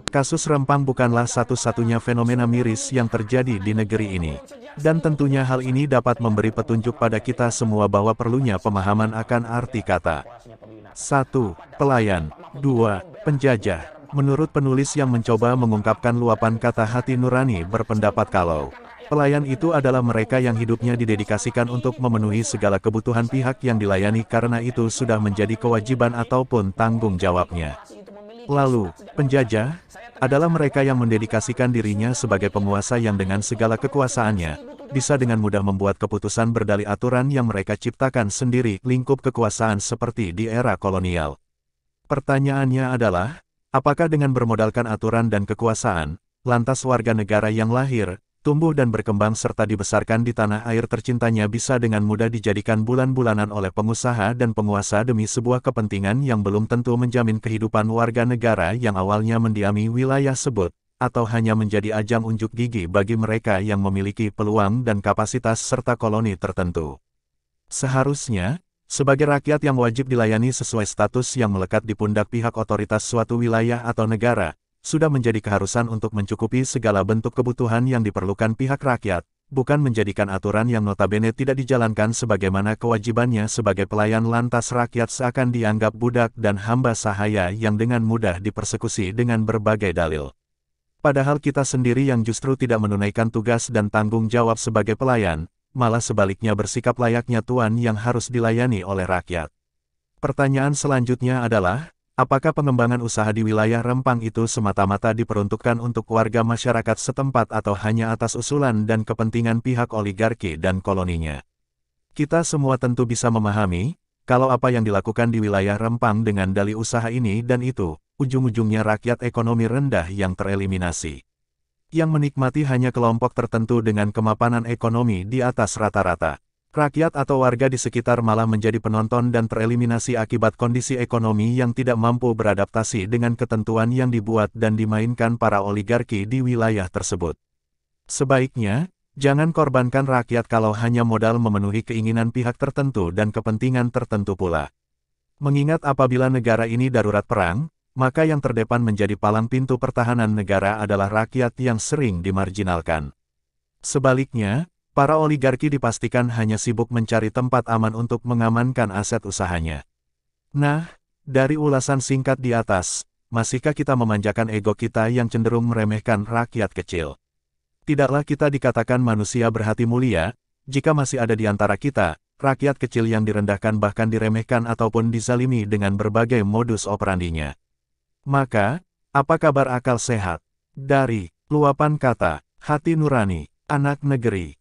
Kasus Rempang bukanlah satu-satunya fenomena miris yang terjadi di negeri ini. Dan tentunya hal ini dapat memberi petunjuk pada kita semua bahwa perlunya pemahaman akan arti kata. 1. Pelayan. 2. Penjajah. Menurut penulis yang mencoba mengungkapkan luapan kata hati nurani berpendapat kalau pelayan itu adalah mereka yang hidupnya didedikasikan untuk memenuhi segala kebutuhan pihak yang dilayani karena itu sudah menjadi kewajiban ataupun tanggung jawabnya. Lalu, penjajah adalah mereka yang mendedikasikan dirinya sebagai penguasa yang dengan segala kekuasaannya, bisa dengan mudah membuat keputusan berdalih aturan yang mereka ciptakan sendiri lingkup kekuasaan seperti di era kolonial. Pertanyaannya adalah, apakah dengan bermodalkan aturan dan kekuasaan, lantas warga negara yang lahir, tumbuh dan berkembang serta dibesarkan di tanah air tercintanya bisa dengan mudah dijadikan bulan-bulanan oleh pengusaha dan penguasa demi sebuah kepentingan yang belum tentu menjamin kehidupan warga negara yang awalnya mendiami wilayah sebut, atau hanya menjadi ajang unjuk gigi bagi mereka yang memiliki peluang dan kapasitas serta koloni tertentu. Seharusnya, sebagai rakyat yang wajib dilayani sesuai status yang melekat di pundak pihak otoritas suatu wilayah atau negara, sudah menjadi keharusan untuk mencukupi segala bentuk kebutuhan yang diperlukan pihak rakyat, bukan menjadikan aturan yang notabene tidak dijalankan sebagaimana kewajibannya sebagai pelayan lantas rakyat seakan dianggap budak dan hamba sahaya yang dengan mudah dipersekusi dengan berbagai dalil. Padahal kita sendiri yang justru tidak menunaikan tugas dan tanggung jawab sebagai pelayan, malah sebaliknya bersikap layaknya tuan yang harus dilayani oleh rakyat. Pertanyaan selanjutnya adalah, apakah pengembangan usaha di wilayah Rempang itu semata-mata diperuntukkan untuk warga masyarakat setempat atau hanya atas usulan dan kepentingan pihak oligarki dan koloninya? Kita semua tentu bisa memahami, kalau apa yang dilakukan di wilayah Rempang dengan dalih usaha ini dan itu, ujung-ujungnya rakyat ekonomi rendah yang tereliminasi. Yang menikmati hanya kelompok tertentu dengan kemapanan ekonomi di atas rata-rata. Rakyat atau warga di sekitar malah menjadi penonton dan tereliminasi akibat kondisi ekonomi yang tidak mampu beradaptasi dengan ketentuan yang dibuat dan dimainkan para oligarki di wilayah tersebut. Sebaiknya, jangan korbankan rakyat kalau hanya modal memenuhi keinginan pihak tertentu dan kepentingan tertentu pula. Mengingat apabila negara ini darurat perang, maka yang terdepan menjadi palang pintu pertahanan negara adalah rakyat yang sering dimarginalkan. Sebaliknya, para oligarki dipastikan hanya sibuk mencari tempat aman untuk mengamankan aset usahanya. Nah, dari ulasan singkat di atas, masihkah kita memanjakan ego kita yang cenderung meremehkan rakyat kecil? Tidaklah kita dikatakan manusia berhati mulia, jika masih ada di antara kita, rakyat kecil yang direndahkan bahkan diremehkan ataupun dizalimi dengan berbagai modus operandinya. Maka, apa kabar akal sehat? Dari luapan kata, hati nurani, anak negeri.